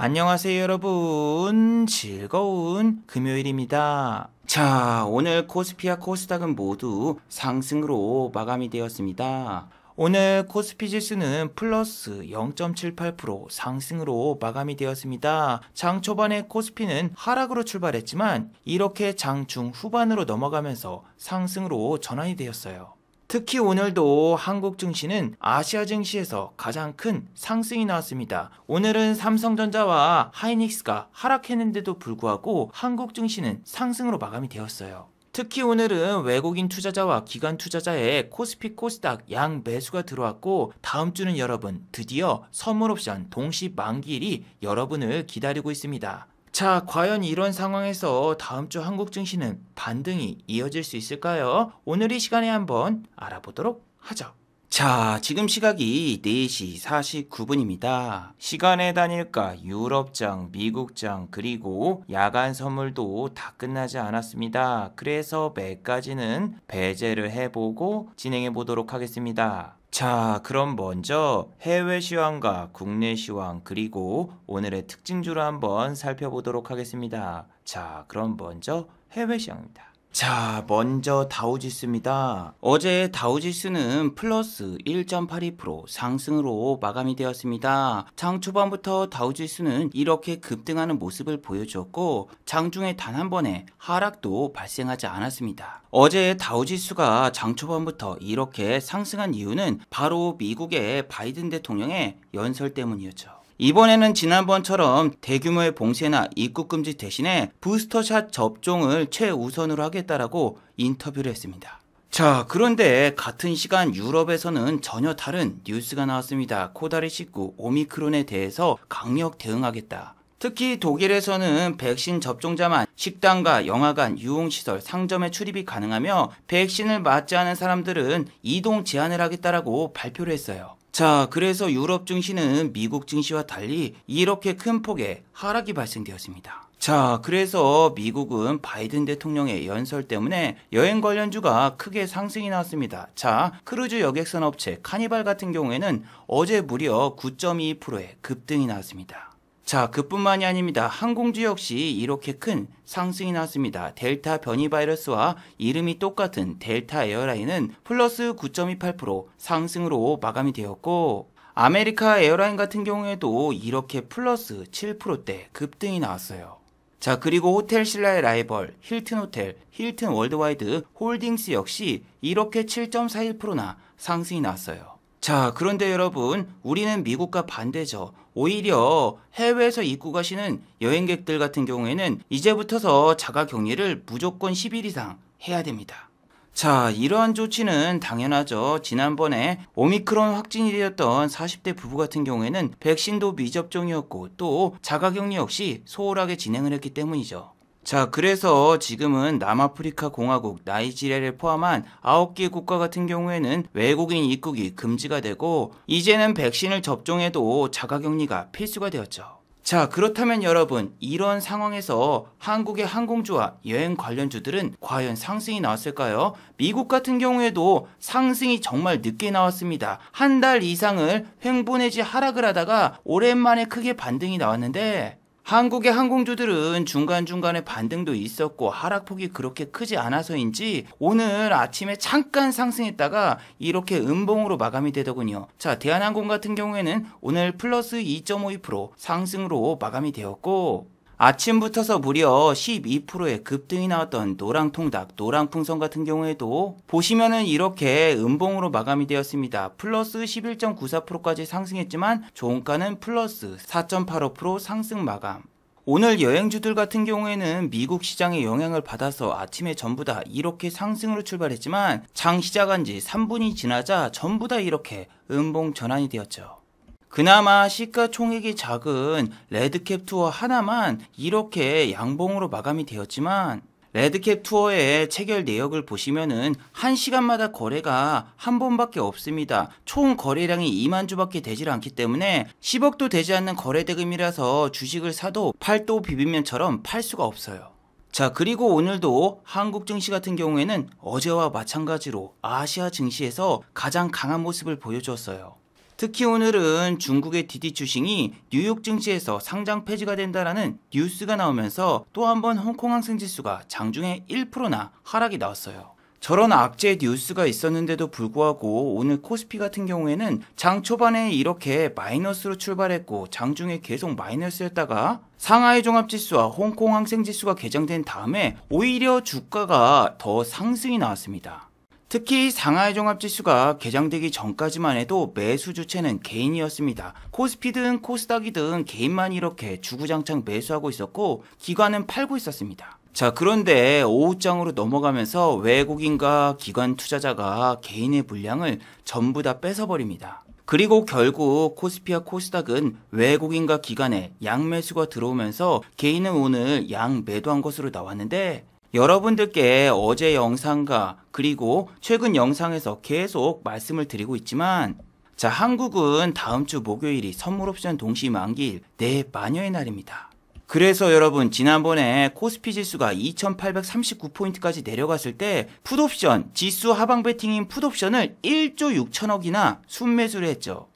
안녕하세요 여러분, 즐거운 금요일입니다. 자, 오늘 코스피와 코스닥은 모두 상승으로 마감이 되었습니다. 오늘 코스피 지수는 플러스 0.78% 상승으로 마감이 되었습니다. 장 초반에 코스피는 하락으로 출발했지만 이렇게 장 중후반으로 넘어가면서 상승으로 전환이 되었어요. 특히 오늘도 한국 증시는 아시아 증시에서 가장 큰 상승이 나왔습니다. 오늘은 삼성전자와 하이닉스가 하락했는데도 불구하고 한국 증시는 상승으로 마감이 되었어요. 특히 오늘은 외국인 투자자와 기관 투자자의 코스피 코스닥 양 매수가 들어왔고, 다음 주는 여러분 드디어 선물 옵션 동시 만기일이 여러분을 기다리고 있습니다. 자, 과연 이런 상황에서 다음 주 한국 증시는 반등이 이어질 수 있을까요? 오늘 이 시간에 한번 알아보도록 하죠. 자, 지금 시각이 4시 49분입니다. 시간의 단일가 유럽장, 미국장, 그리고 야간 선물도 다 끝나지 않았습니다. 그래서 매까지는 배제를 해보고 진행해 보도록 하겠습니다. 자, 그럼 먼저 해외 시황과 국내 시황, 그리고 오늘의 특징주를 한번 살펴보도록 하겠습니다. 자, 그럼 먼저 해외 시황입니다. 자, 먼저 다우지수입니다. 어제 다우지수는 플러스 1.82% 상승으로 마감이 되었습니다. 장 초반부터 다우지수는 이렇게 급등하는 모습을 보여주었고, 장중에 단 한 번의 하락도 발생하지 않았습니다. 어제 다우지수가 장 초반부터 이렇게 상승한 이유는 바로 미국의 바이든 대통령의 연설 때문이었죠. 이번에는 지난번처럼 대규모의 봉쇄나 입국 금지 대신에 부스터샷 접종을 최우선으로 하겠다라고 인터뷰를 했습니다. 자, 그런데 같은 시간 유럽에서는 전혀 다른 뉴스가 나왔습니다. 코다리19 오미크론에 대해서 강력 대응하겠다. 특히 독일에서는 백신 접종자만 식당과 영화관, 유흥시설, 상점에 출입이 가능하며 백신을 맞지 않은 사람들은 이동 제한을 하겠다라고 발표를 했어요. 자, 그래서 유럽 증시는 미국 증시와 달리 이렇게 큰 폭의 하락이 발생되었습니다. 자, 그래서 미국은 바이든 대통령의 연설 때문에 여행 관련주가 크게 상승이 나왔습니다. 자, 크루즈 여객선 업체 카니발 같은 경우에는 어제 무려 9.22%의 급등이 나왔습니다. 자, 그뿐만이 아닙니다. 항공주 역시 이렇게 큰 상승이 나왔습니다. 델타 변이 바이러스와 이름이 똑같은 델타 에어라인은 플러스 9.28% 상승으로 마감이 되었고, 아메리카 에어라인 같은 경우에도 이렇게 플러스 7%대 급등이 나왔어요. 자, 그리고 호텔 신라의 라이벌 힐튼 호텔, 힐튼 월드와이드 홀딩스 역시 이렇게 7.41%나 상승이 나왔어요. 자, 그런데 여러분, 우리는 미국과 반대죠. 오히려 해외에서 입국하시는 여행객들 같은 경우에는 이제부터서 자가격리를 무조건 10일 이상 해야 됩니다. 자, 이러한 조치는 당연하죠. 지난번에 오미크론 확진이 되었던 40대 부부 같은 경우에는 백신도 미접종이었고 또 자가격리 역시 소홀하게 진행을 했기 때문이죠. 자, 그래서 지금은 남아프리카 공화국, 나이지리아를 포함한 9개 국가 같은 경우에는 외국인 입국이 금지가 되고, 이제는 백신을 접종해도 자가격리가 필수가 되었죠. 자, 그렇다면 여러분, 이런 상황에서 한국의 항공주와 여행 관련주들은 과연 상승이 나왔을까요? 미국 같은 경우에도 상승이 정말 늦게 나왔습니다. 한 달 이상을 횡보 내지 하락을 하다가 오랜만에 크게 반등이 나왔는데, 한국의 항공주들은 중간중간에 반등도 있었고 하락폭이 그렇게 크지 않아서인지 오늘 아침에 잠깐 상승했다가 이렇게 음봉으로 마감이 되더군요. 자, 대한항공 같은 경우에는 오늘 플러스 2.52% 상승으로 마감이 되었고, 아침부터서 무려 12%의 급등이 나왔던 노랑통닭, 노랑풍선 같은 경우에도 보시면은 이렇게 음봉으로 마감이 되었습니다. 플러스 11.94%까지 상승했지만 종가는 플러스 4.85% 상승 마감. 오늘 여행주들 같은 경우에는 미국 시장의 영향을 받아서 아침에 전부 다 이렇게 상승으로 출발했지만 장 시작한 지 3분이 지나자 전부 다 이렇게 음봉 전환이 되었죠. 그나마 시가총액이 작은 레드캡 투어 하나만 이렇게 양봉으로 마감이 되었지만, 레드캡 투어의 체결 내역을 보시면은 1시간마다 거래가 한 번밖에 없습니다. 총 거래량이 2만 주밖에 되질 않기 때문에 10억도 되지 않는 거래 대금이라서 주식을 사도 팔도 비빔면처럼 팔 수가 없어요. 자, 그리고 오늘도 한국 증시 같은 경우에는 어제와 마찬가지로 아시아 증시에서 가장 강한 모습을 보여주었어요. 특히 오늘은 중국의 디디 추싱이 뉴욕 증시에서 상장 폐지가 된다라는 뉴스가 나오면서 또 한 번 홍콩 항생 지수가 장중에 1%나 하락이 나왔어요. 저런 악재 뉴스가 있었는데도 불구하고 오늘 코스피 같은 경우에는 장 초반에 이렇게 마이너스로 출발했고 장중에 계속 마이너스였다가 상하이 종합지수와 홍콩 항생지수가 개정된 다음에 오히려 주가가 더 상승이 나왔습니다. 특히 상하이 종합지수가 개장되기 전까지만 해도 매수 주체는 개인이었습니다. 코스피든 코스닥이든 개인만 이렇게 주구장창 매수하고 있었고 기관은 팔고 있었습니다. 자, 그런데 오후장으로 넘어가면서 외국인과 기관 투자자가 개인의 물량을 전부 다 뺏어버립니다. 그리고 결국 코스피와 코스닥은 외국인과 기관의 양매수가 들어오면서 개인은 오늘 양매도한 것으로 나왔는데 여러분들께 어제 영상과 그리고 최근 영상에서 계속 말씀을 드리고 있지만 자, 한국은 다음 주 목요일이 선물옵션 동시 만기일 내 마녀의 날입니다. 그래서 여러분 지난번에 코스피 지수가 2839포인트까지 내려갔을 때 풋옵션, 지수 하방 베팅인 풋옵션을 1조 6천억이나 순매수를 했죠.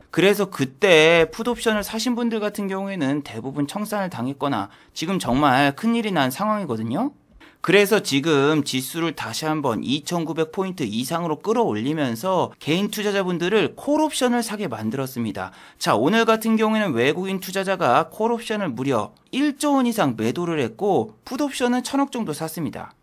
그래서 그때 풋옵션을 사신 분들 같은 경우에는 대부분 청산을 당했거나 지금 정말 큰일이 난 상황이거든요. 그래서 지금 지수를 다시 한번 2900포인트 이상으로 끌어올리면서 개인 투자자분들을 콜옵션을 사게 만들었습니다. 자, 오늘 같은 경우에는 외국인 투자자가 콜옵션을 무려 1조 원 이상 매도를 했고 풋옵션은 1000억 정도 샀습니다.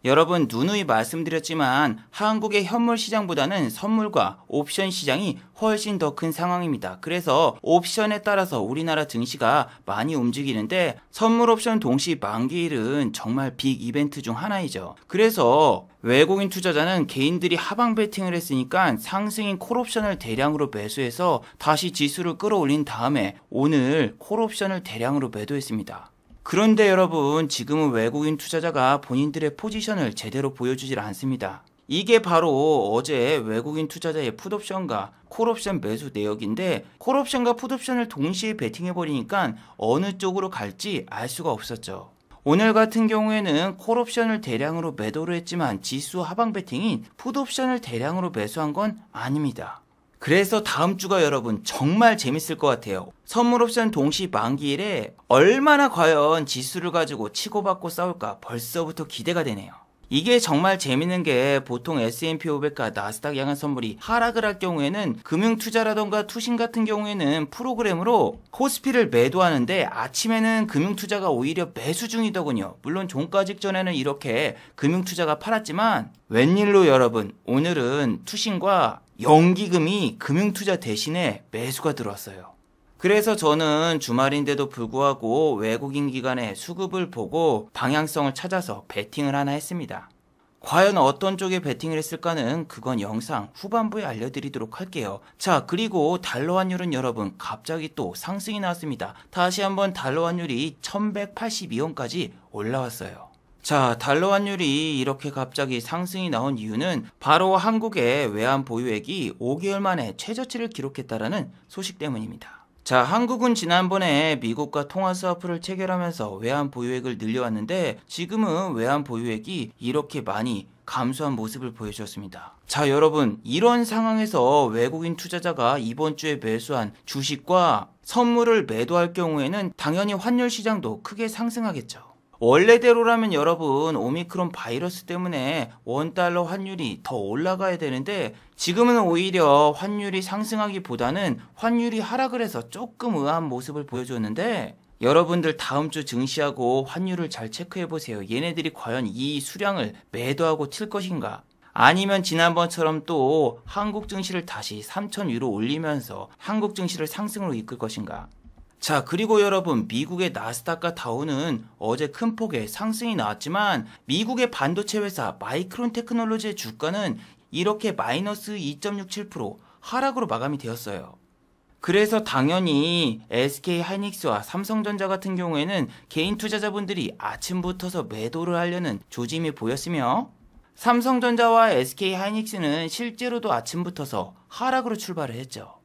여러분 누누이 말씀드렸지만 한국의 현물 시장보다는 선물과 옵션 시장이 훨씬 더 큰 상황입니다. 그래서 옵션에 따라서 우리나라 증시가 많이 움직이는데 선물 옵션 동시 만기일은 정말 빅 이벤트 중 하나이죠. 그래서 외국인 투자자는 개인들이 하방 베팅을 했으니까 상승인 콜옵션을 대량으로 매수해서 다시 지수를 끌어올린 다음에 오늘 콜옵션을 대량으로 매도했습니다. 그런데 여러분 지금은 외국인 투자자가 본인들의 포지션을 제대로 보여주질 않습니다. 이게 바로 어제 외국인 투자자의 풋옵션과 콜옵션 매수 내역인데 콜옵션과 풋옵션을 동시에 베팅해버리니까 어느 쪽으로 갈지 알 수가 없었죠. 오늘 같은 경우에는 콜옵션을 대량으로 매도를 했지만 지수 하방 베팅인 풋옵션을 대량으로 매수한 건 아닙니다. 그래서 다음 주가 여러분 정말 재밌을 것 같아요. 선물 옵션 동시 만기일에 얼마나 과연 지수를 가지고 치고받고 싸울까 벌써부터 기대가 되네요. 이게 정말 재밌는 게 보통 S&P 500과 나스닥 양한 선물이 하락을 할 경우에는 금융투자라던가 투신 같은 경우에는 프로그램으로 코스피를 매도하는데 아침에는 금융투자가 오히려 매수 중이더군요. 물론 종가 직전에는 이렇게 금융투자가 팔았지만 웬일로 여러분 오늘은 투신과 연기금이 금융투자 대신에 매수가 들어왔어요. 그래서 저는 주말인데도 불구하고 외국인 기관의 수급을 보고 방향성을 찾아서 베팅을 하나 했습니다. 과연 어떤 쪽에 베팅을 했을까는 그건 영상 후반부에 알려드리도록 할게요. 자, 그리고 달러 환율은 여러분 갑자기 또 상승이 나왔습니다. 다시 한번 달러 환율이 1182원까지 올라왔어요. 자, 달러 환율이 이렇게 갑자기 상승이 나온 이유는 바로 한국의 외환 보유액이 5개월 만에 최저치를 기록했다라는 소식 때문입니다. 자, 한국은 지난번에 미국과 통화 스와프를 체결하면서 외환 보유액을 늘려왔는데 지금은 외환 보유액이 이렇게 많이 감소한 모습을 보여주었습니다. 자, 여러분 이런 상황에서 외국인 투자자가 이번 주에 매수한 주식과 선물을 매도할 경우에는 당연히 환율 시장도 크게 상승하겠죠. 원래대로라면 여러분 오미크론 바이러스 때문에 원달러 환율이 더 올라가야 되는데 지금은 오히려 환율이 상승하기보다는 환율이 하락을 해서 조금 의아한 모습을 보여줬는데 여러분들 다음 주 증시하고 환율을 잘 체크해보세요. 얘네들이 과연 이 수량을 매도하고 튈 것인가? 아니면 지난번처럼 또 한국 증시를 다시 3,000유로 올리면서 한국 증시를 상승으로 이끌 것인가? 자, 그리고 여러분 미국의 나스닥과 다우는 어제 큰 폭의 상승이 나왔지만 미국의 반도체 회사 마이크론 테크놀로지의 주가는 이렇게 마이너스 2.67% 하락으로 마감이 되었어요. 그래서 당연히 SK 하이닉스와 삼성전자 같은 경우에는 개인 투자자분들이 아침부터서 매도를 하려는 조짐이 보였으며 삼성전자와 SK 하이닉스는 실제로도 아침부터서 하락으로 출발을 했죠.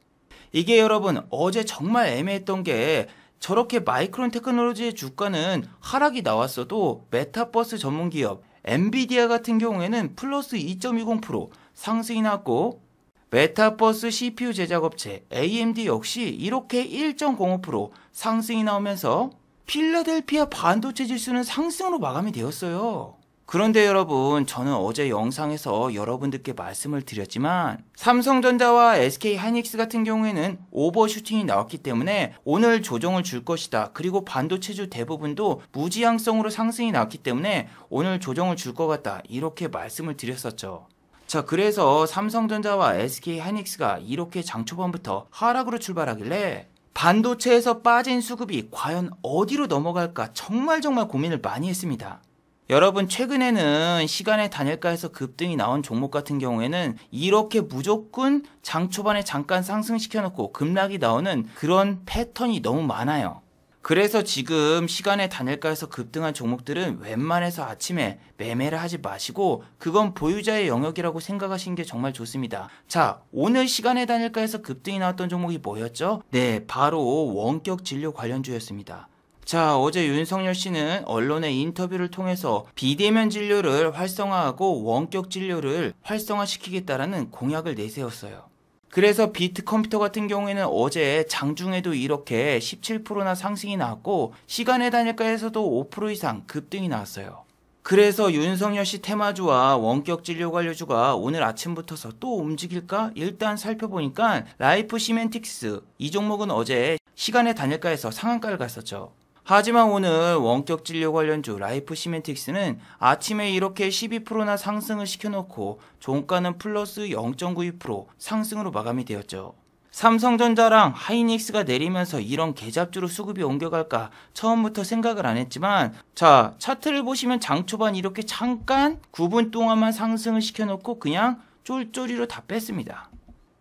이게 여러분 어제 정말 애매했던 게 저렇게 마이크론 테크놀로지의 주가는 하락이 나왔어도 메타버스 전문기업 엔비디아 같은 경우에는 플러스 2.20% 상승이 났고 메타버스 CPU 제작업체 AMD 역시 이렇게 1.05% 상승이 나오면서 필라델피아 반도체 지수는 상승으로 마감이 되었어요. 그런데 여러분, 저는 어제 영상에서 여러분들께 말씀을 드렸지만 삼성전자와 SK하이닉스 같은 경우에는 오버슈팅이 나왔기 때문에 오늘 조정을 줄 것이다. 그리고 반도체주 대부분도 무지향성으로 상승이 나왔기 때문에 오늘 조정을 줄 것 같다. 이렇게 말씀을 드렸었죠. 자, 그래서 삼성전자와 SK하이닉스가 이렇게 장 초반부터 하락으로 출발하길래 반도체에서 빠진 수급이 과연 어디로 넘어갈까 정말 고민을 많이 했습니다. 여러분, 최근에는 시간의 단일가에서 급등이 나온 종목 같은 경우에는 이렇게 무조건 장 초반에 잠깐 상승시켜놓고 급락이 나오는 그런 패턴이 너무 많아요. 그래서 지금 시간의 단일가에서 급등한 종목들은 웬만해서 아침에 매매를 하지 마시고 그건 보유자의 영역이라고 생각하시는 게 정말 좋습니다. 자, 오늘 시간의 단일가에서 급등이 나왔던 종목이 뭐였죠? 네, 바로 원격 진료 관련주였습니다. 자, 어제 윤석열 씨는 언론의 인터뷰를 통해서 비대면 진료를 활성화하고 원격 진료를 활성화시키겠다라는 공약을 내세웠어요. 그래서 비트컴퓨터 같은 경우에는 어제 장중에도 이렇게 17%나 상승이 나왔고 시간의 단일가에서도 5% 이상 급등이 나왔어요. 그래서 윤석열 씨 테마주와 원격 진료 관료주가 오늘 아침부터서 또 움직일까? 일단 살펴보니까 라이프 시멘틱스 이 종목은 어제 시간의 단일가에서 상한가를 갔었죠. 하지만 오늘 원격 진료 관련주 라이프 시멘틱스는 아침에 이렇게 12%나 상승을 시켜놓고 종가는 플러스 0.92% 상승으로 마감이 되었죠. 삼성전자랑 하이닉스가 내리면서 이런 개잡주로 수급이 옮겨갈까 처음부터 생각을 안 했지만, 자, 차트를 보시면 장 초반 이렇게 잠깐 9분 동안만 상승을 시켜놓고 그냥 쫄쫄이로 다 뺐습니다.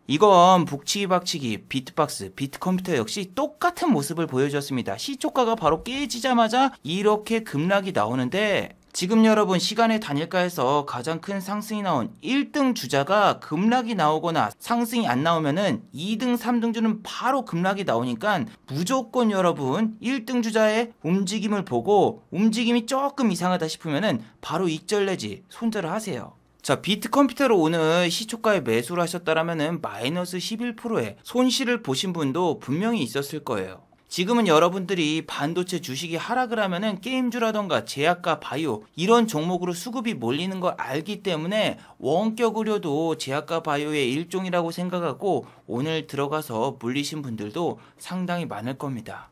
이건 북치기 박치기 비트박스 비트컴퓨터 역시 똑같은 모습을 보여줬습니다. 시초가가 바로 깨지자마자 이렇게 급락이 나오는데, 지금 여러분 시간의 단일가에서 가장 큰 상승이 나온 1등 주자가 급락이 나오거나 상승이 안 나오면은 2등 3등주는 바로 급락이 나오니까 무조건 여러분 1등 주자의 움직임을 보고 움직임이 조금 이상하다 싶으면은 바로 익절 내지 손절을 하세요. 자, 비트컴퓨터로 오늘 시초가에 매수를 하셨다라면은 마이너스 11%의 손실을 보신 분도 분명히 있었을 거예요. 지금은 여러분들이 반도체 주식이 하락을 하면은 게임주라던가 제약과 바이오 이런 종목으로 수급이 몰리는 걸 알기 때문에 원격 의료도 제약과 바이오의 일종이라고 생각하고 오늘 들어가서 물리신 분들도 상당히 많을 겁니다.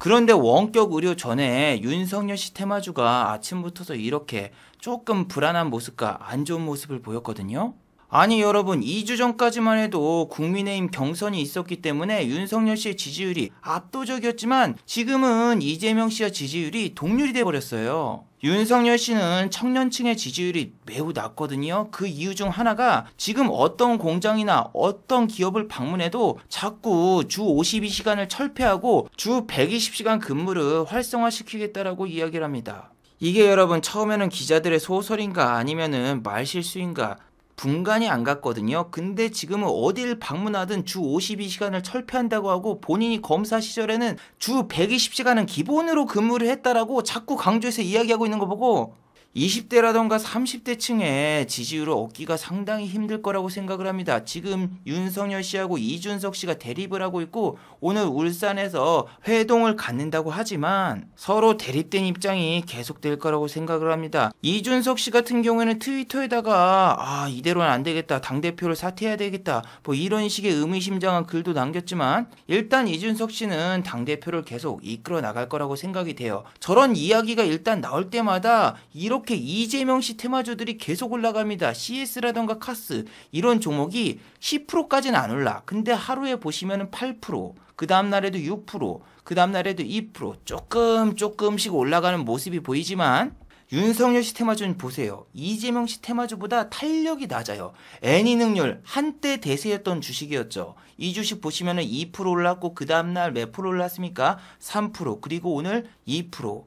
그런데 원격 의료 전에 윤석열 씨 테마주가 아침부터서 이렇게 조금 불안한 모습과 안 좋은 모습을 보였거든요. 아니 여러분, 2주 전까지만 해도 국민의힘 경선이 있었기 때문에 윤석열 씨의 지지율이 압도적이었지만 지금은 이재명 씨와 지지율이 동률이 돼버렸어요. 윤석열 씨는 청년층의 지지율이 매우 낮거든요. 그 이유 중 하나가 지금 어떤 공장이나 어떤 기업을 방문해도 자꾸 주 52시간을 철폐하고 주 120시간 근무를 활성화시키겠다라고 이야기를 합니다. 이게 여러분 처음에는 기자들의 소설인가 아니면은 말실수인가 분간이 안 갔거든요. 근데 지금은 어딜 방문하든 주 52시간을 철폐한다고 하고 본인이 검사 시절에는 주 120시간은 기본으로 근무를 했다라고 자꾸 강조해서 이야기하고 있는 거 보고 20대라던가 30대 층의 지지율을 얻기가 상당히 힘들 거라고 생각을 합니다. 지금 윤석열 씨하고 이준석 씨가 대립을 하고 있고 오늘 울산에서 회동을 갖는다고 하지만 서로 대립된 입장이 계속될 거라고 생각을 합니다. 이준석 씨 같은 경우에는 트위터에다가 이대로는 안 되겠다, 당대표를 사퇴해야 되겠다, 뭐 이런 식의 의미심장한 글도 남겼지만 일단 이준석 씨는 당대표를 계속 이끌어 나갈 거라고 생각이 돼요. 저런 이야기가 일단 나올 때마다 이렇게 이재명 씨 테마주들이 계속 올라갑니다. CS라던가 카스 이런 종목이 10%까지는 안 올라. 근데 하루에 보시면은 8%, 그 다음날에도 6%, 그 다음날에도 2% 조금씩 올라가는 모습이 보이지만 윤석열 씨 테마주는 보세요. 이재명 씨 테마주보다 탄력이 낮아요. 애니능률 한때 대세였던 주식이었죠. 이 주식 보시면은 2% 올랐고 그 다음날 몇 프로 올랐습니까? 3%, 그리고 오늘 2%.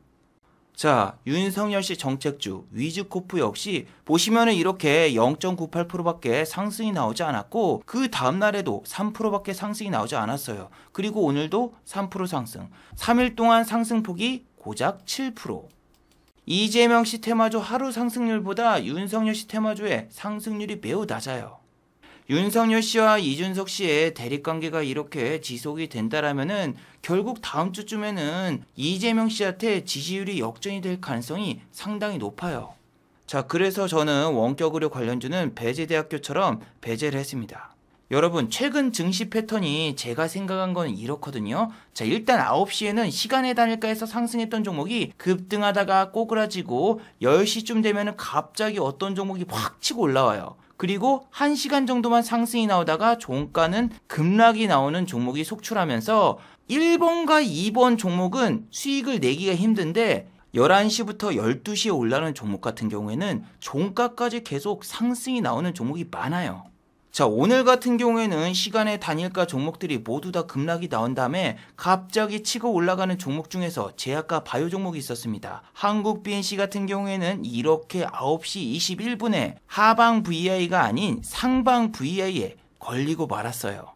자, 윤석열 씨 정책주 위즈코프 역시 보시면은 이렇게 0.98%밖에 상승이 나오지 않았고 그 다음날에도 3%밖에 상승이 나오지 않았어요. 그리고 오늘도 3% 상승, 3일 동안 상승폭이 고작 7%. 이재명 씨 테마주 하루 상승률보다 윤석열 씨 테마주의 상승률이 매우 낮아요. 윤석열 씨와 이준석 씨의 대립관계가 이렇게 지속이 된다라면은 결국 다음 주쯤에는 이재명 씨한테 지지율이 역전이 될 가능성이 상당히 높아요. 자, 그래서 저는 원격 의료 관련주는 배재대학교처럼 배제를 했습니다. 여러분, 최근 증시 패턴이 제가 생각한 건 이렇거든요. 자, 일단 9시에는 시간의 단일가에서 상승했던 종목이 급등하다가 꼬그라지고 10시쯤 되면은 갑자기 어떤 종목이 확 치고 올라와요. 그리고 1시간 정도만 상승이 나오다가 종가는 급락이 나오는 종목이 속출하면서 1번과 2번 종목은 수익을 내기가 힘든데 11시부터 12시에 올라오는 종목 같은 경우에는 종가까지 계속 상승이 나오는 종목이 많아요. 자, 오늘 같은 경우에는 시간의 단일가 종목들이 모두 다 급락이 나온 다음에 갑자기 치고 올라가는 종목 중에서 제약과 바이오 종목이 있었습니다. 한국 BNC 같은 경우에는 이렇게 9시 21분에 하방 VI가 아닌 상방 VI에 걸리고 말았어요.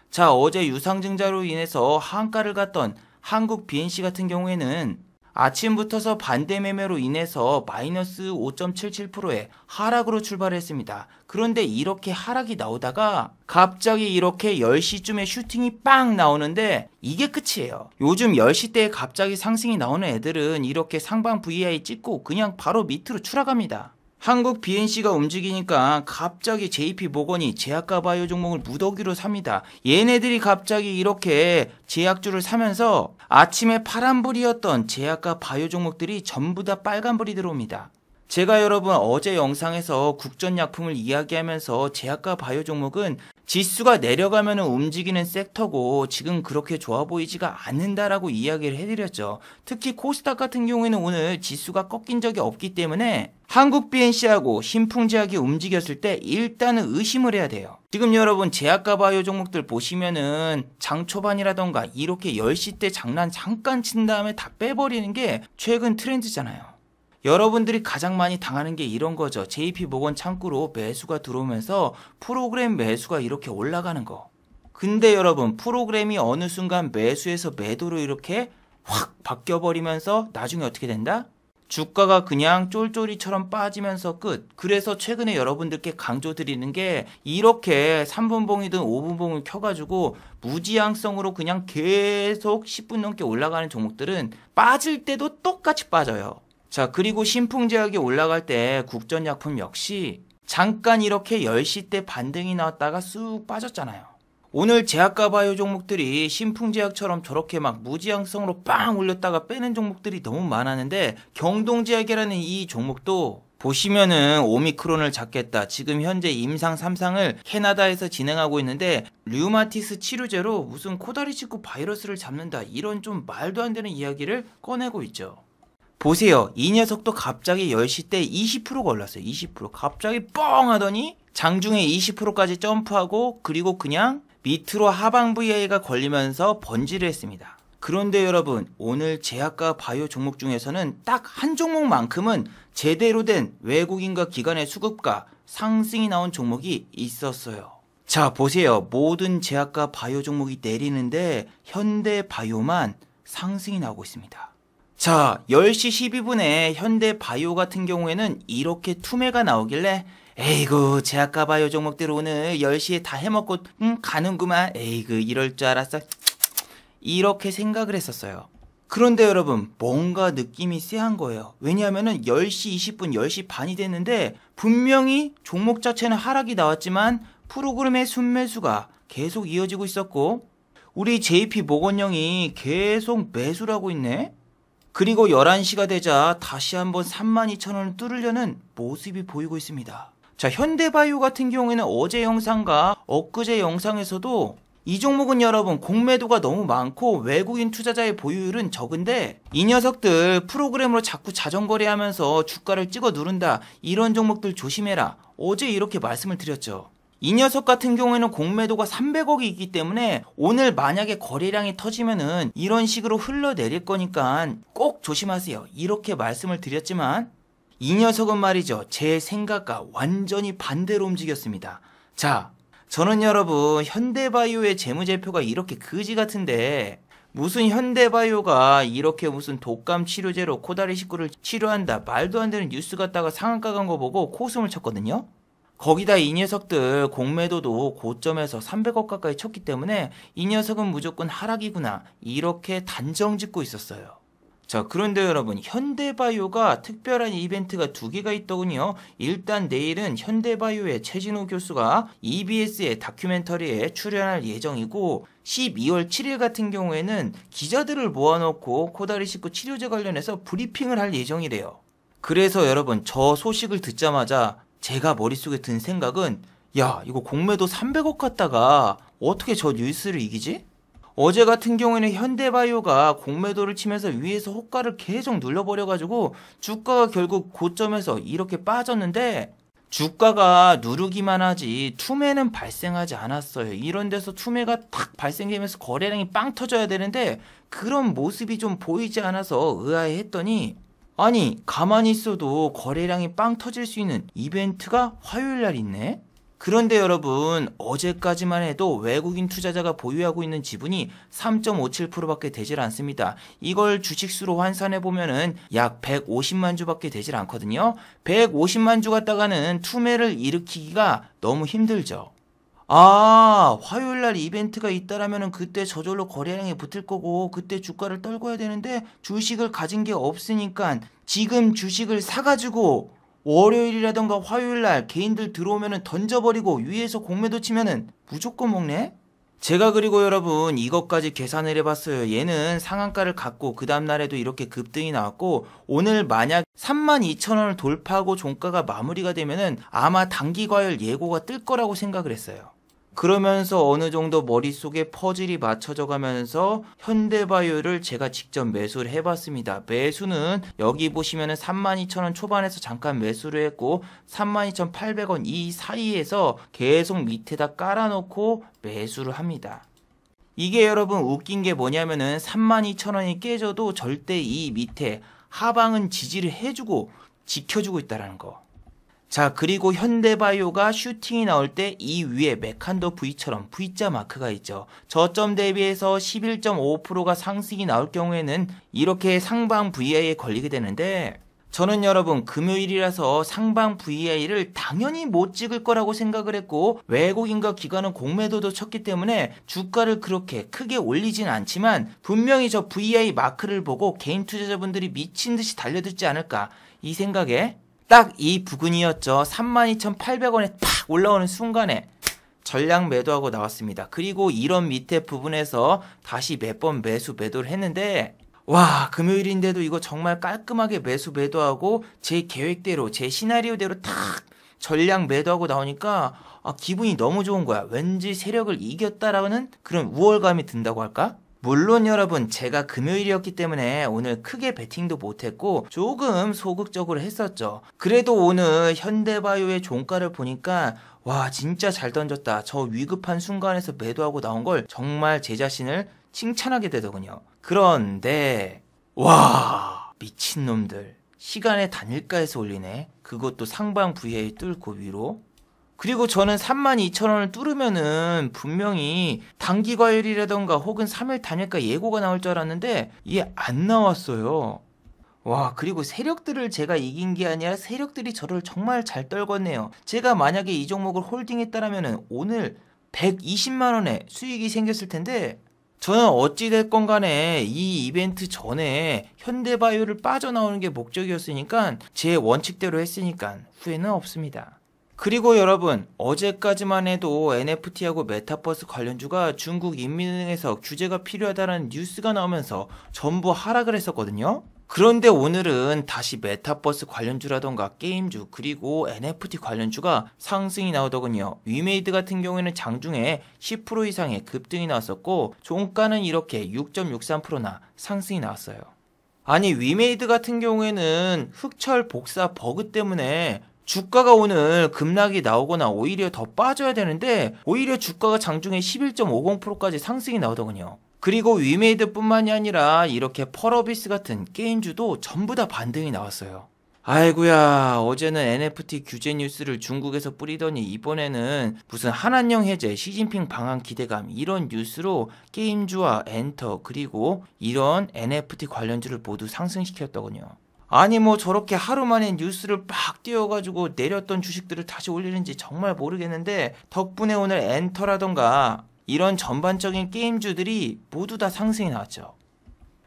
자, 어제 유상증자로 인해서 한가를 갔던 한국 BNC 같은 경우에는 아침부터서 반대 매매로 인해서 마이너스 5.77%의 하락으로 출발했습니다. 그런데 이렇게 하락이 나오다가 갑자기 이렇게 10시쯤에 슈팅이 빵 나오는데 이게 끝이에요. 요즘 10시 때에 갑자기 상승이 나오는 애들은 이렇게 상방 VI 찍고 그냥 바로 밑으로 추락합니다. 한국 BNC가 움직이니까 갑자기 JP모건이 제약과 바이오 종목을 무더기로 삽니다. 얘네들이 갑자기 이렇게 제약주를 사면서 아침에 파란불이었던 제약과 바이오 종목들이 전부 다 빨간불이 들어옵니다. 제가 여러분 어제 영상에서 국전약품을 이야기하면서 제약과 바이오 종목은 지수가 내려가면 움직이는 섹터고 지금 그렇게 좋아 보이지가 않는다라고 이야기를 해드렸죠. 특히 코스닥 같은 경우에는 오늘 지수가 꺾인 적이 없기 때문에 한국 BNC하고 신풍제약이 움직였을 때 일단은 의심을 해야 돼요. 지금 여러분 제약과 바이오 종목들 보시면은 장 초반이라던가 이렇게 10시 때 장난 잠깐 친 다음에 다 빼버리는 게 최근 트렌드잖아요. 여러분들이 가장 많이 당하는 게 이런 거죠. JP모건 창구로 매수가 들어오면서 프로그램 매수가 이렇게 올라가는 거. 근데 여러분 프로그램이 어느 순간 매수에서 매도로 이렇게 확 바뀌어버리면서 나중에 어떻게 된다? 주가가 그냥 쫄쫄이처럼 빠지면서 끝. 그래서 최근에 여러분들께 강조드리는 게 이렇게 3분봉이든 5분봉을 켜가지고 무지향성으로 그냥 계속 10분 넘게 올라가는 종목들은 빠질 때도 똑같이 빠져요. 자, 그리고 신풍제약이 올라갈 때 국전약품 역시 잠깐 이렇게 10시 때 반등이 나왔다가 쑥 빠졌잖아요. 오늘 제약과 바이오 종목들이 신풍제약처럼 저렇게 막 무지향성으로 빵 올렸다가 빼는 종목들이 너무 많았는데 경동제약이라는 이 종목도 보시면은 오미크론을 잡겠다. 지금 현재 임상 3상을 캐나다에서 진행하고 있는데 류마티스 치료제로 무슨 코다리 칩고 바이러스를 잡는다. 이런 좀 말도 안 되는 이야기를 꺼내고 있죠. 보세요. 이 녀석도 갑자기 10시 때 20%가 올랐어요. 20%. 갑자기 뻥 하더니 장중에 20%까지 점프하고 그리고 그냥 밑으로 하방 VI가 걸리면서 번지를 했습니다. 그런데 여러분 오늘 제약과 바이오 종목 중에서는 딱 한 종목만큼은 제대로 된 외국인과 기관의 수급과 상승이 나온 종목이 있었어요. 자, 보세요. 모든 제약과 바이오 종목이 내리는데 현대바이오만 상승이 나오고 있습니다. 자, 10시 12분에 현대바이오 같은 경우에는 이렇게 투매가 나오길래 에이구 제약과 바이오 종목들 오늘 10시에 다 해먹고 가는구만. 에이구 이럴 줄 알았어. 이렇게 생각을 했었어요. 그런데 여러분 뭔가 느낌이 쎄한 거예요. 왜냐하면 10시 20분 10시 반이 됐는데 분명히 종목 자체는 하락이 나왔지만 프로그램의 순매수가 계속 이어지고 있었고 우리 JP모건형이 계속 매수를 하고 있네. 그리고 11시가 되자 다시 한번 32,000원을 뚫으려는 모습이 보이고 있습니다. 자, 현대바이오 같은 경우에는 어제 영상과 엊그제 영상에서도 이 종목은 여러분 공매도가 너무 많고 외국인 투자자의 보유율은 적은데 이 녀석들 프로그램으로 자꾸 자전거래하면서 주가를 찍어 누른다. 이런 종목들 조심해라. 어제 이렇게 말씀을 드렸죠. 이 녀석 같은 경우에는 공매도가 300억이 있기 때문에 오늘 만약에 거래량이 터지면은 이런 식으로 흘러내릴 거니까 꼭 조심하세요. 이렇게 말씀을 드렸지만 이 녀석은 말이죠. 제 생각과 완전히 반대로 움직였습니다. 자, 저는 여러분 현대바이오의 재무제표가 이렇게 그지 같은데 무슨 현대바이오가 이렇게 무슨 독감 치료제로 코다리 식구를 치료한다. 말도 안 되는 뉴스 갖다가 상한가 간 거 보고 코웃음을 쳤거든요. 거기다 이 녀석들 공매도도 고점에서 300억 가까이 쳤기 때문에 이 녀석은 무조건 하락이구나 이렇게 단정 짓고 있었어요. 자, 그런데 여러분, 현대바이오가 특별한 이벤트가 두 개가 있더군요. 일단 내일은 현대바이오의 최진호 교수가 EBS의 다큐멘터리에 출연할 예정이고 12월 7일 같은 경우에는 기자들을 모아놓고 코다리식구 치료제 관련해서 브리핑을 할 예정이래요. 그래서 여러분, 저 소식을 듣자마자 제가 머릿속에 든 생각은, 야, 이거 공매도 300억 갔다가 어떻게 저 뉴스를 이기지? 어제 같은 경우에는 현대바이오가 공매도를 치면서 위에서 호가를 계속 눌러버려가지고 주가가 결국 고점에서 이렇게 빠졌는데, 주가가 누르기만 하지 투매는 발생하지 않았어요. 이런 데서 투매가 탁 발생되면서 거래량이 빵 터져야 되는데 그런 모습이 좀 보이지 않아서 의아해했더니, 아니 가만히 있어도 거래량이 빵 터질 수 있는 이벤트가 화요일날 있네? 그런데 여러분, 어제까지만 해도 외국인 투자자가 보유하고 있는 지분이 3.57%밖에 되질 않습니다. 이걸 주식수로 환산해보면은 약 150만 주밖에 되질 않거든요. 150만 주 갖다가는 투매를 일으키기가 너무 힘들죠. 아, 화요일날 이벤트가 있다라면은 그때 저절로 거래량이 붙을 거고 그때 주가를 떨궈야 되는데 주식을 가진 게 없으니까 지금 주식을 사가지고 월요일이라던가 화요일날 개인들 들어오면은 던져버리고 위에서 공매도 치면은 무조건 먹네? 제가 그리고 여러분 이것까지 계산을 해봤어요. 얘는 상한가를 갖고 그 다음날에도 이렇게 급등이 나왔고 오늘 만약 32,000원을 돌파하고 종가가 마무리가 되면은 아마 단기과열 예고가 뜰 거라고 생각을 했어요. 그러면서 어느 정도 머릿속에 퍼즐이 맞춰져 가면서 현대바이오를 제가 직접 매수를 해봤습니다. 매수는 여기 보시면은 32,000원 초반에서 잠깐 매수를 했고 32,800원 이 사이에서 계속 밑에다 깔아놓고 매수를 합니다. 이게 여러분 웃긴 게 뭐냐면은 32,000원이 깨져도 절대 이 밑에 하방은 지지를 해주고 지켜주고 있다는 거. 자, 그리고 현대바이오가 슈팅이 나올 때 이 위에 메칸더 V처럼 V자 마크가 있죠. 저점 대비해서 11.5%가 상승이 나올 경우에는 이렇게 상방 VI에 걸리게 되는데, 저는 여러분 금요일이라서 상방 VI를 당연히 못 찍을 거라고 생각을 했고 외국인과 기관은 공매도도 쳤기 때문에 주가를 그렇게 크게 올리진 않지만 분명히 저 VI 마크를 보고 개인 투자자분들이 미친 듯이 달려들지 않을까 이 생각에 딱 이 부근이었죠. 32,800원에 팍 올라오는 순간에 전량 매도하고 나왔습니다. 그리고 이런 밑에 부분에서 다시 몇 번 매도를 했는데, 와, 금요일인데도 이거 정말 깔끔하게 매도하고 제 계획대로 제 시나리오대로 탁 전량 매도하고 나오니까 기분이 너무 좋은 거야. 왠지 세력을 이겼다라는 그런 우월감이 든다고 할까? 물론 여러분 제가 금요일이었기 때문에 오늘 크게 베팅도 못했고 조금 소극적으로 했었죠. 그래도 오늘 현대바이오의 종가를 보니까 와, 진짜 잘 던졌다. 저 위급한 순간에서 매도하고 나온 걸 정말 제 자신을 칭찬하게 되더군요. 그런데 와, 미친놈들 시간의 단일가에서 올리네. 그것도 상방 VA 뚫고 위로. 그리고 저는 32,000원을 뚫으면은 분명히 단기 과열이라던가 혹은 3일 단일가 예고가 나올 줄 알았는데 이게 안 나왔어요. 와, 그리고 세력들을 제가 이긴 게 아니라 세력들이 저를 정말 잘 떨궜네요. 제가 만약에 이 종목을 홀딩했다라면은 오늘 120만원의 수익이 생겼을 텐데, 저는 어찌됐건 간에 이 이벤트 전에 현대바이오를 빠져나오는 게 목적이었으니까 제 원칙대로 했으니까 후회는 없습니다. 그리고 여러분, 어제까지만 해도 NFT하고 메타버스 관련주가 중국 인민은행에서 규제가 필요하다는 뉴스가 나오면서 전부 하락을 했었거든요. 그런데 오늘은 다시 메타버스 관련주라던가 게임주 그리고 NFT 관련주가 상승이 나오더군요. 위메이드 같은 경우에는 장중에 10% 이상의 급등이 나왔었고 종가는 이렇게 6.63%나 상승이 나왔어요. 아니, 위메이드 같은 경우에는 흑철 복사 버그 때문에 주가가 오늘 급락이 나오거나 오히려 더 빠져야 되는데 오히려 주가가 장중에 11.50%까지 상승이 나오더군요. 그리고 위메이드 뿐만이 아니라 이렇게 펄어비스 같은 게임주도 전부 다 반등이 나왔어요. 아이고야, 어제는 NFT 규제 뉴스를 중국에서 뿌리더니 이번에는 무슨 한한령 해제, 시진핑 방한 기대감 이런 뉴스로 게임주와 엔터 그리고 이런 NFT 관련주를 모두 상승시켰더군요. 아니 뭐 저렇게 하루 만에 뉴스를 막 띄워가지고 내렸던 주식들을 다시 올리는지 정말 모르겠는데 덕분에 오늘 엔터라던가 이런 전반적인 게임주들이 모두 다 상승이 나왔죠.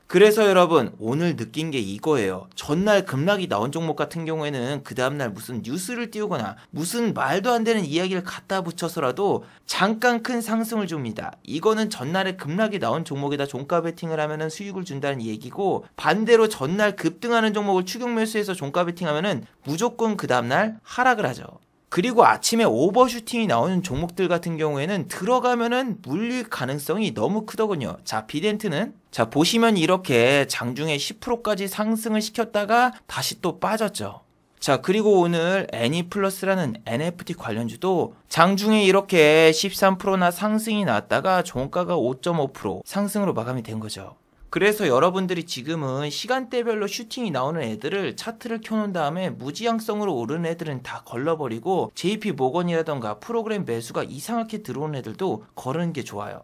그래서 여러분 오늘 느낀 게 이거예요. 전날 급락이 나온 종목 같은 경우에는 그 다음날 무슨 뉴스를 띄우거나 무슨 말도 안 되는 이야기를 갖다 붙여서라도 잠깐 큰 상승을 줍니다. 이거는 전날에 급락이 나온 종목에다 종가 베팅을 하면은 수익을 준다는 얘기고, 반대로 전날 급등하는 종목을 추격 매수해서 종가 베팅하면은 무조건 그 다음날 하락을 하죠. 그리고 아침에 오버슈팅이 나오는 종목들 같은 경우에는 들어가면은 물릴 가능성이 너무 크더군요. 자, 비덴트는 자 보시면 이렇게 장중에 10%까지 상승을 시켰다가 다시 또 빠졌죠. 자, 그리고 오늘 애니플러스라는 NFT 관련주도 장중에 이렇게 13%나 상승이 났다가 종가가 5.5% 상승으로 마감이 된 거죠. 그래서 여러분들이 지금은 시간대별로 슈팅이 나오는 애들을 차트를 켜놓은 다음에 무지향성으로 오르는 애들은 다 걸러버리고 JP 모건이라던가 프로그램 매수가 이상하게 들어오는 애들도 거르는 게 좋아요.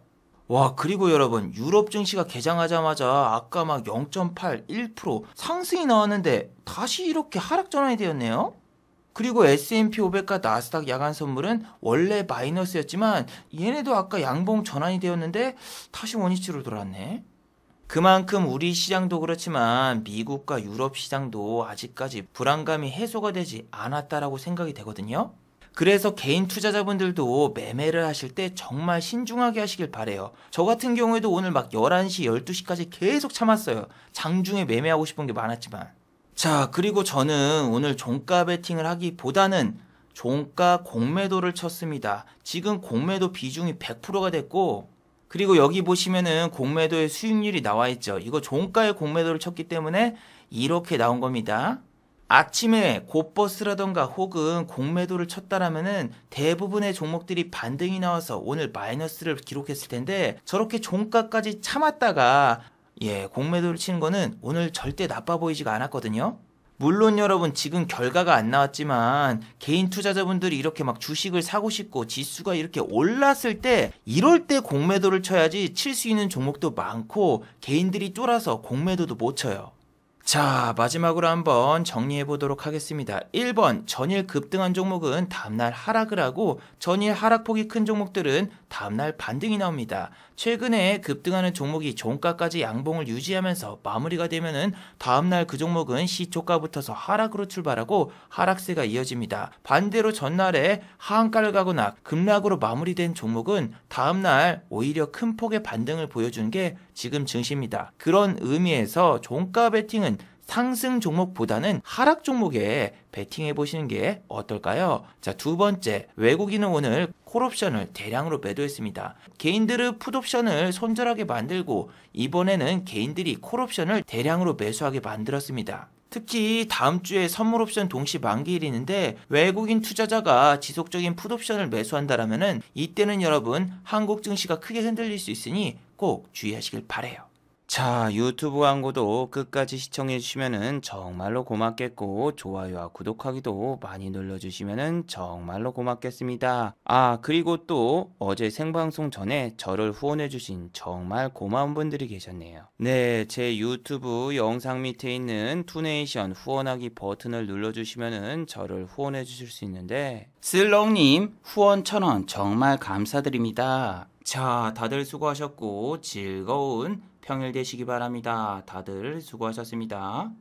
와, 그리고 여러분 유럽 증시가 개장하자마자 아까 막 0.8, 1% 상승이 나왔는데 다시 이렇게 하락 전환이 되었네요. 그리고 S&P 500과 나스닥 야간 선물은 원래 마이너스였지만 얘네도 아까 양봉 전환이 되었는데 다시 원위치로 돌아왔네. 그만큼 우리 시장도 그렇지만 미국과 유럽 시장도 아직까지 불안감이 해소가 되지 않았다라고 생각이 되거든요. 그래서 개인 투자자분들도 매매를 하실 때 정말 신중하게 하시길 바래요. 저 같은 경우에도 오늘 막 11시, 12시까지 계속 참았어요. 장중에 매매하고 싶은 게 많았지만. 자, 그리고 저는 오늘 종가 베팅을 하기보다는 종가 공매도를 쳤습니다. 지금 공매도 비중이 100%가 됐고, 그리고 여기 보시면은 공매도의 수익률이 나와 있죠. 이거 종가의 공매도를 쳤기 때문에 이렇게 나온 겁니다. 아침에 곧버스라던가 혹은 공매도를 쳤다라면은 대부분의 종목들이 반등이 나와서 오늘 마이너스를 기록했을 텐데, 저렇게 종가까지 참았다가 공매도를 치는 거는 오늘 절대 나빠 보이지가 않았거든요. 물론 여러분 지금 결과가 안 나왔지만 개인 투자자분들이 이렇게 막 주식을 사고 싶고 지수가 이렇게 올랐을 때 이럴 때 공매도를 쳐야지 칠 수 있는 종목도 많고 개인들이 쫄아서 공매도도 못 쳐요. 자, 마지막으로 한번 정리해 보도록 하겠습니다. 1번, 전일 급등한 종목은 다음날 하락을 하고 전일 하락폭이 큰 종목들은 다음날 반등이 나옵니다. 최근에 급등하는 종목이 종가까지 양봉을 유지하면서 마무리가 되면은 다음날 그 종목은 시초가 붙어서 하락으로 출발하고 하락세가 이어집니다. 반대로 전날에 하한가를 가거나 급락으로 마무리된 종목은 다음날 오히려 큰 폭의 반등을 보여주는 게 지금 증시입니다. 그런 의미에서 종가 베팅은 상승 종목보다는 하락 종목에 베팅해 보시는 게 어떨까요? 자, 두 번째, 외국인은 오늘 콜옵션을 대량으로 매도했습니다. 개인들은 풋옵션을 손절하게 만들고 이번에는 개인들이 콜옵션을 대량으로 매수하게 만들었습니다. 특히 다음 주에 선물 옵션 동시 만기일이 있는데 외국인 투자자가 지속적인 풋옵션을 매수한다라면은 이때는 여러분 한국 증시가 크게 흔들릴 수 있으니 꼭 주의하시길 바래요. 자, 유튜브 광고도 끝까지 시청해주시면 정말로 고맙겠고 좋아요와 구독하기도 많이 눌러주시면 정말로 고맙겠습니다. 아, 그리고 또 어제 생방송 전에 저를 후원해주신 정말 고마운 분들이 계셨네요. 네, 제 유튜브 영상 밑에 있는 투네이션 후원하기 버튼을 눌러주시면 저를 후원해주실 수 있는데, 슬렁님 후원 1000원 정말 감사드립니다. 자, 다들 수고하셨고 즐거운 평일 되시기 바랍니다. 다들 수고하셨습니다.